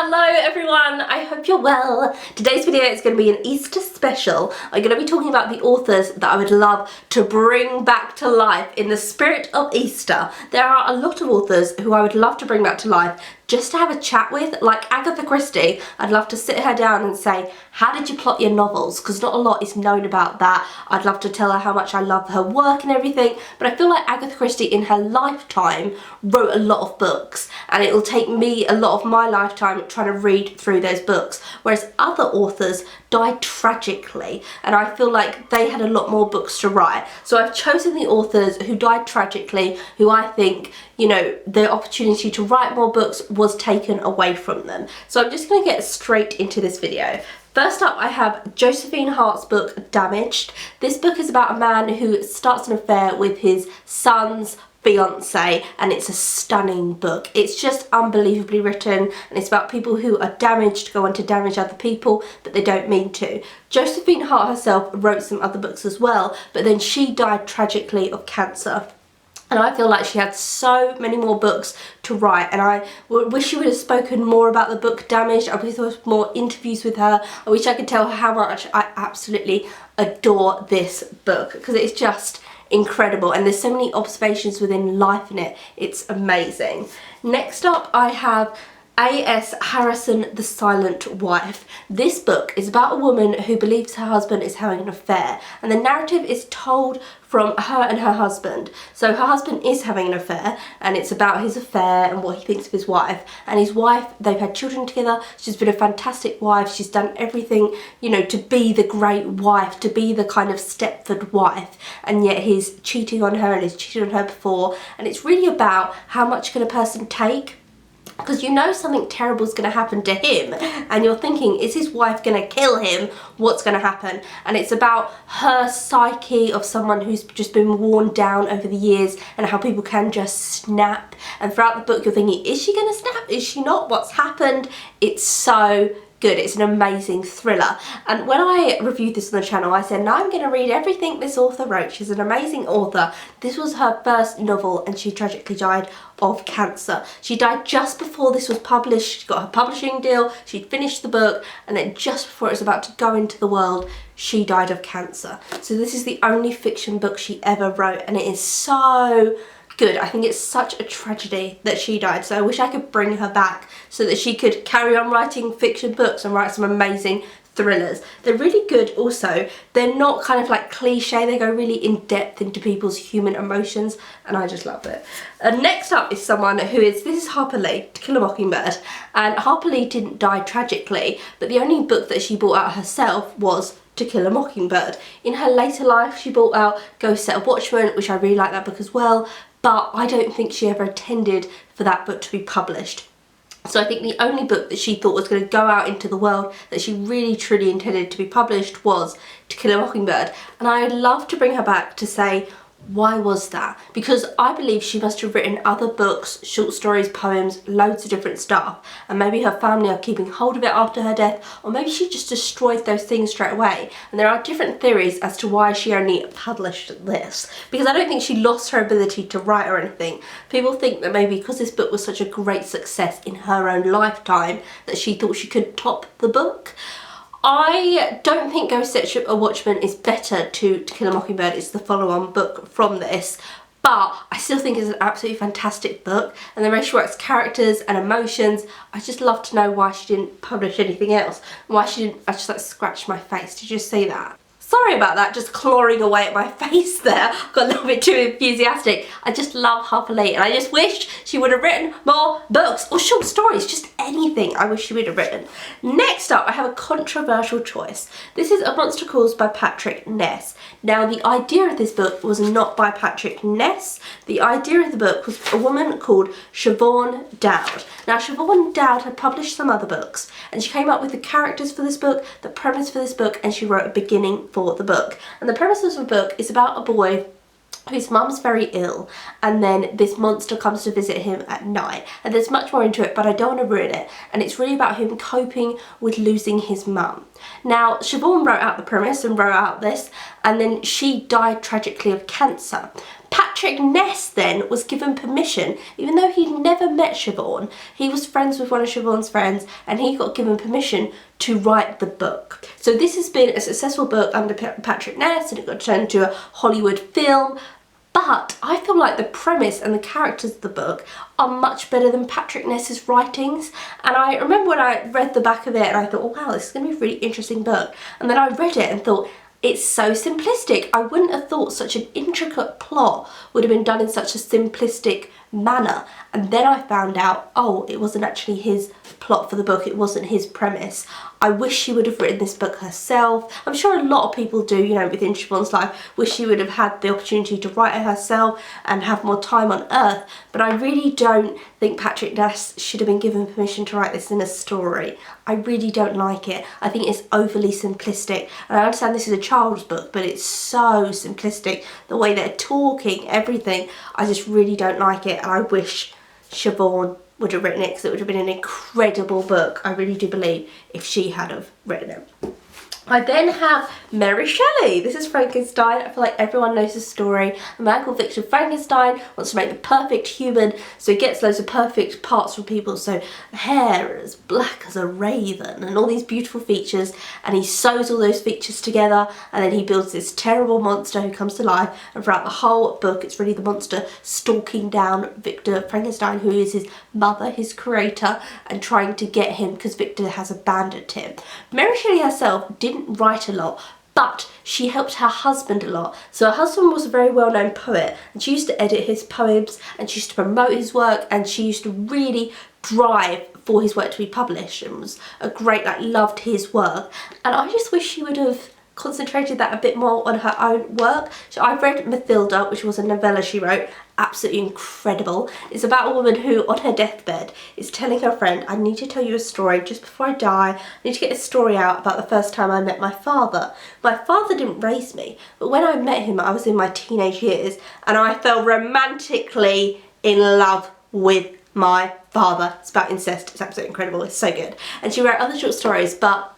Hello everyone, I hope you're well. Today's video is going to be an Easter special. I'm going to be talking about the authors that I would love to bring back to life in the spirit of Easter. There are a lot of authors who I would love to bring back to life just to have a chat with, like Agatha Christie. I'd love to sit her down and say, how did you plot your novels? Because not a lot is known about that. I'd love to tell her how much I love her work and everything, but I feel like Agatha Christie in her lifetime wrote a lot of books, and it will take me a lot of my lifetime trying to read through those books, whereas other authors died tragically, and I feel like they had a lot more books to write. So I've chosen the authors who died tragically, who I think, you know, the opportunity to write more books was taken away from them. So I'm just going to get straight into this video. First up, I have Josephine Hart's book, Damaged. This book is about a man who starts an affair with his son's fiance, and it's a stunning book. It's just unbelievably written, and it's about people who are damaged, go on to damage other people, but they don't mean to. Josephine Hart herself wrote some other books as well, but then she died tragically of cancer. And I feel like she had so many more books to write, and I wish she would have spoken more about the book Damaged. I wish there was more interviews with her. I wish I could tell her how much I absolutely adore this book, because it's just incredible, and there's so many observations within life in it. It's amazing. Next up, I have A.S. Harrison, The Silent Wife. This book is about a woman who believes her husband is having an affair, and the narrative is told from her and her husband. So her husband is having an affair, and it's about his affair and what he thinks of his wife. And his wife, they've had children together. She's been a fantastic wife. She's done everything, you know, to be the great wife, to be the kind of Stepford wife, and yet he's cheating on her and he's cheated on her before. And it's really about how much can a person take, because you know something terrible is going to happen to him, and you're thinking, is his wife going to kill him? What's going to happen? And it's about her psyche of someone who's just been worn down over the years, and how people can just snap. And throughout the book you're thinking, is she going to snap? Is she not? What's happened? It's so good. It's an amazing thriller. And when I reviewed this on the channel, I said, now I'm going to read everything this author wrote. She's an amazing author. This was her first novel, and she tragically died of cancer. She died just before this was published. She got her publishing deal, she'd finished the book, and then just before it was about to go into the world, she died of cancer. So this is the only fiction book she ever wrote, and it is so good. I think it's such a tragedy that she died, so I wish I could bring her back so that she could carry on writing fiction books and write some amazing thrillers. They're really good also. They're not kind of like cliche, they go really in depth into people's human emotions, and I just love it. Next up is someone who is, this is Harper Lee, To Kill a Mockingbird, and Harper Lee didn't die tragically, but the only book that she brought out herself was To Kill a Mockingbird. In her later life she brought out Go Set a Watchman, which I really like that book as well, but I don't think she ever intended for that book to be published. So I think the only book that she thought was going to go out into the world that she really truly intended to be published was To Kill a Mockingbird. And I'd love to bring her back to say, why was that? Because I believe she must have written other books, short stories, poems, loads of different stuff, and maybe her family are keeping hold of it after her death, or maybe she just destroyed those things straight away. And there are different theories as to why she only published this, because I don't think she lost her ability to write or anything. People think that maybe because this book was such a great success in her own lifetime that she thought she could top the book. I don't think Go Set a Watchman is better to Kill a Mockingbird. It's the follow-on book from this, but I still think it's an absolutely fantastic book, and the way she writes characters and emotions, I just love to know why she didn't publish anything else, and why she didn't. I just like scratched my face. Did you just see that? Sorry about that, just clawing away at my face there. Got a little bit too enthusiastic. I just love Harper Lee, and I just wish she would have written more books or short stories, just anything I wish she would have written. Next up, I have a controversial choice. This is A Monster Calls by Patrick Ness. Now, the idea of this book was not by Patrick Ness. The idea of the book was a woman called Siobhan Dowd. Now, Siobhan Dowd had published some other books, and she came up with the characters for this book, the premise for this book, and she wrote a beginning for the book. And the premise of the book is about a boy whose mum's very ill, and then this monster comes to visit him at night, and there's much more into it, but I don't want to ruin it, and it's really about him coping with losing his mum. Now, Siobhan wrote out the premise and wrote out this, and then she died tragically of cancer. Patrick Ness then was given permission, even though he'd never met Siobhan. He was friends with one of Siobhan's friends, and he got given permission to write the book. So this has been a successful book under Patrick Ness, and it got turned into a Hollywood film. But I feel like the premise and the characters of the book are much better than Patrick Ness's writings. And I remember when I read the back of it and I thought, oh wow, this is going to be a really interesting book. And then I read it and thought, it's so simplistic. I wouldn't have thought such an intricate plot would have been done in such a simplistic manner. And then I found out, oh, it wasn't actually his plot for the book, it wasn't his premise. I wish she would have written this book herself. I'm sure a lot of people do, you know, within Siobhan's life, wish she would have had the opportunity to write it herself and have more time on earth. But I really don't think Patrick Ness should have been given permission to write this in a story. I really don't like it. I think it's overly simplistic. And I understand this is a child's book, but it's so simplistic. The way they're talking, everything, I just really don't like it. And I wish Siobhan would have written it, because it would have been an incredible book, I really do believe, if she had have written it. I then have Mary Shelley. This is Frankenstein. I feel like everyone knows the story. A man called Victor Frankenstein wants to make the perfect human, so he gets loads of perfect parts from people. So hair as black as a raven and all these beautiful features, and he sews all those features together, and then he builds this terrible monster who comes to life. And throughout the whole book, it's really the monster stalking down Victor Frankenstein, who is his mother, his creator, and trying to get him because Victor has abandoned him. Mary Shelley herself didn't write a lot, but she helped her husband a lot. So her husband was a very well-known poet, and she used to edit his poems, and she used to promote his work, and she used to really drive for his work to be published, and was a great, like, loved his work. And I just wish she would have concentrated that a bit more on her own work. So I've read Matilda, which was a novella she wrote, absolutely incredible. It's about a woman who on her deathbed is telling her friend, I need to tell you a story just before I die. I need to get a story out about the first time I met my father. My father didn't raise me, but when I met him I was in my teenage years, and I fell romantically in love with my father. It's about incest. It's absolutely incredible. It's so good. And she wrote other short stories, but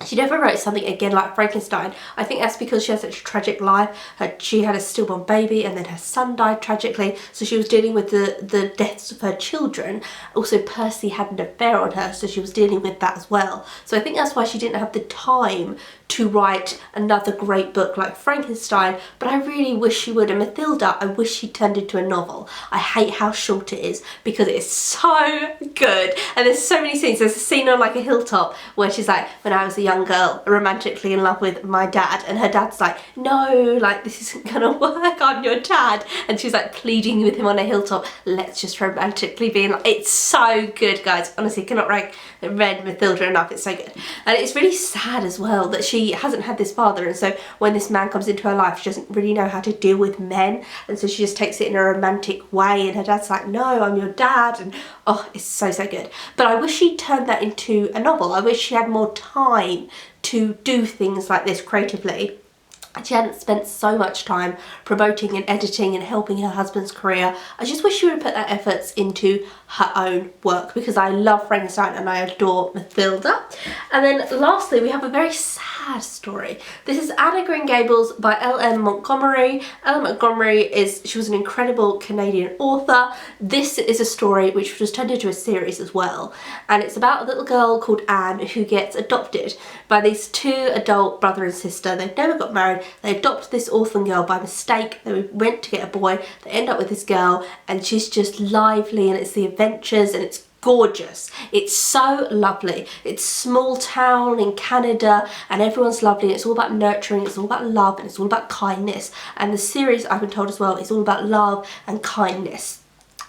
she never wrote something again like Frankenstein. I think that's because she had such a tragic life. She had a stillborn baby, and then her son died tragically, so she was dealing with the deaths of her children. Also, Percy had an affair on her, so she was dealing with that as well. So I think that's why she didn't have the time to write another great book like Frankenstein, but I really wish she would. And Matilda, I wish she turned into a novel. I hate how short it is because it's so good, and there's so many scenes. There's a scene on like a hilltop where she's like, when I was a young girl, romantically in love with my dad, and her dad's like, no, like this isn't gonna work, I'm your dad, and she's like pleading with him on a hilltop, let's just romantically be in love. It's so good, guys. Honestly, cannot read Matilda enough. It's so good. And it's really sad as well that she hasn't had this father, and so when this man comes into her life, she doesn't really know how to deal with men, and so she just takes it in a romantic way, and her dad's like, no, I'm your dad, and oh, it's so good. But I wish she turned that into a novel. I wish she had more time to do things like this creatively. She hadn't spent so much time promoting and editing and helping her husband's career. I just wish she would have put that efforts into her own work, because I love Frankenstein and I adore Matilda. And then lastly, we have a very sad story. This is Anne of Green Gables by L.M. Montgomery. L.M. Montgomery she was an incredible Canadian author. This is a story which was turned into a series as well, and it's about a little girl called Anne who gets adopted by these two adult brother and sister. They've never got married. They adopt this orphan girl by mistake. They went to get a boy. They end up with this girl, and she's just lively, and it's the adventures, and it's gorgeous. It's so lovely. It's small town in Canada, and everyone's lovely. It's all about nurturing, it's all about love, and it's all about kindness. And the series, I've been told as well, is all about love and kindness.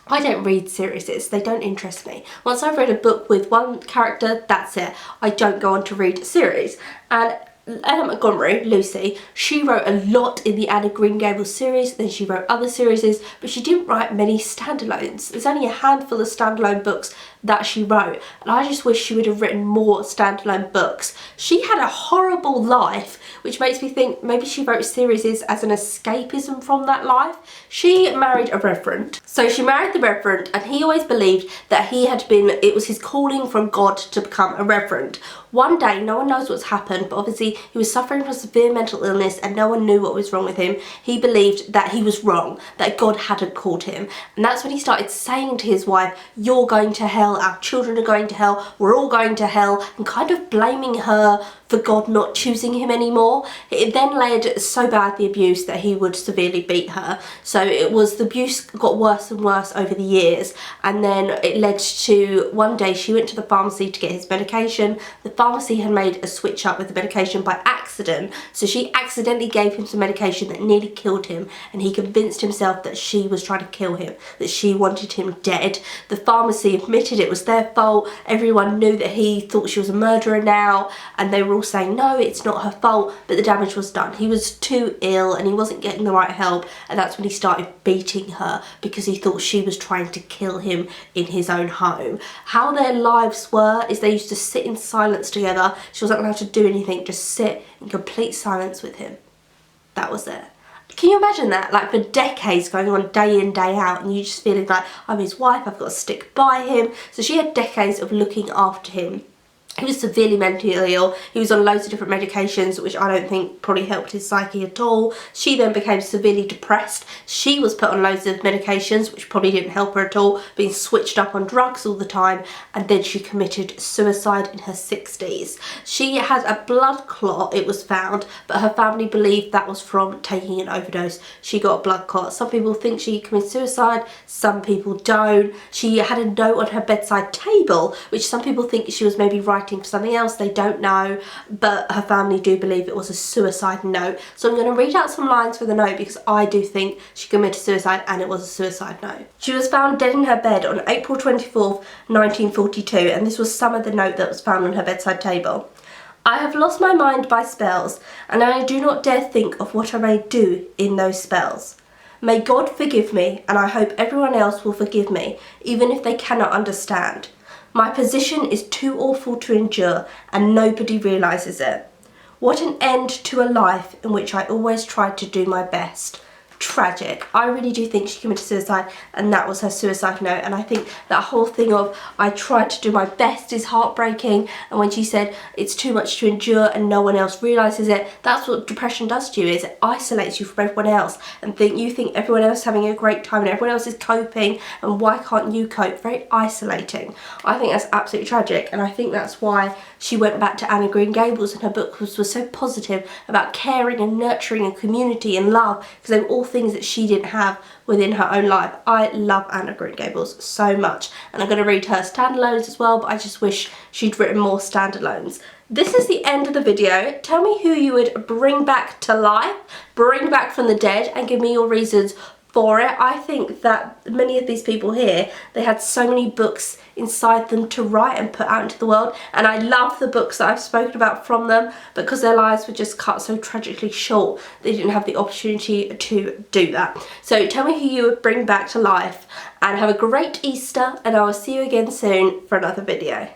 I don't read series, they don't interest me. Once I've read a book with one character, that's it. I don't go on to read a series. And Anne Montgomery, Lucy, she wrote a lot in the Anne of Green Gables series, then she wrote other series, but she didn't write many standalones. There's only a handful of standalone books that she wrote, and I just wish she would have written more standalone books. She had a horrible life, which makes me think maybe she wrote series as an escapism from that life. She married a reverend. So she married the reverend, and he always believed that it was his calling from God to become a reverend. One day, no one knows what's happened, but obviously he was suffering from severe mental illness and no one knew what was wrong with him. He believed that he was wrong, that God hadn't called him. And that's when he started saying to his wife, "You're going to hell, our children are going to hell, we're all going to hell," and kind of blaming her for God not choosing him anymore. It then led so bad, the abuse, that he would severely beat her. So the abuse got worse and worse over the years, and then it led to one day she went to the pharmacy to get his medication. The pharmacy had made a switch up with the medication by accident, so she accidentally gave him some medication that nearly killed him, and he convinced himself that she was trying to kill him, that she wanted him dead. The pharmacy admitted it was their fault. Everyone knew that he thought she was a murderer now, and they were all saying no, it's not her fault, but the damage was done. He was too ill and he wasn't getting the right help, and that's when he started beating her because he thought she was trying to kill him in his own home. How their lives were is they used to sit in silence together. She wasn't allowed to do anything, just sit in complete silence with him. That was it. Can you imagine that? Like, for decades going on, day in, day out, and you just feeling like, I'm his wife, I've got to stick by him. So she had decades of looking after him. He was severely mentally ill. He was on loads of different medications, which I don't think probably helped his psyche at all. She then became severely depressed. She was put on loads of medications, which probably didn't help her at all, being switched up on drugs all the time, and then she committed suicide in her 60s. She had a blood clot, it was found, but her family believed that was from taking an overdose. She got a blood clot. Some people think she committed suicide, some people don't. She had a note on her bedside table, which some people think she was maybe writing for something else, they don't know, but her family do believe it was a suicide note. So I'm going to read out some lines for the note because I do think she committed suicide and it was a suicide note. She was found dead in her bed on April 24th, 1942, and this was some of the note that was found on her bedside table. "I have lost my mind by spells, and I do not dare think of what I may do in those spells. May God forgive me, and I hope everyone else will forgive me, even if they cannot understand. My position is too awful to endure, and nobody realises it. What an end to a life in which I always tried to do my best." Tragic. I really do think she committed suicide and that was her suicide note, and I think that whole thing of "I tried to do my best" is heartbreaking, and when she said it's too much to endure and no one else realises it, that's what depression does to you, is it isolates you from everyone else, and you think everyone else is having a great time and everyone else is coping, and why can't you cope? Very isolating. I think that's absolutely tragic, and I think that's why she went back to Anne of Green Gables, and her book was so positive about caring and nurturing and community and love, because they were all things that she didn't have within her own life. I love Anne of Green Gables so much, and I'm going to read her standalones as well, but I just wish she'd written more standalones. This is the end of the video. Tell me who you would bring back to life, bring back from the dead, and give me your reasons for it. I think that many of these people here, they had so many books inside them to write and put out into the world, and I love the books that I've spoken about from them, because their lives were just cut so tragically short, they didn't have the opportunity to do that. So tell me who you would bring back to life, and have a great Easter, and I will see you again soon for another video.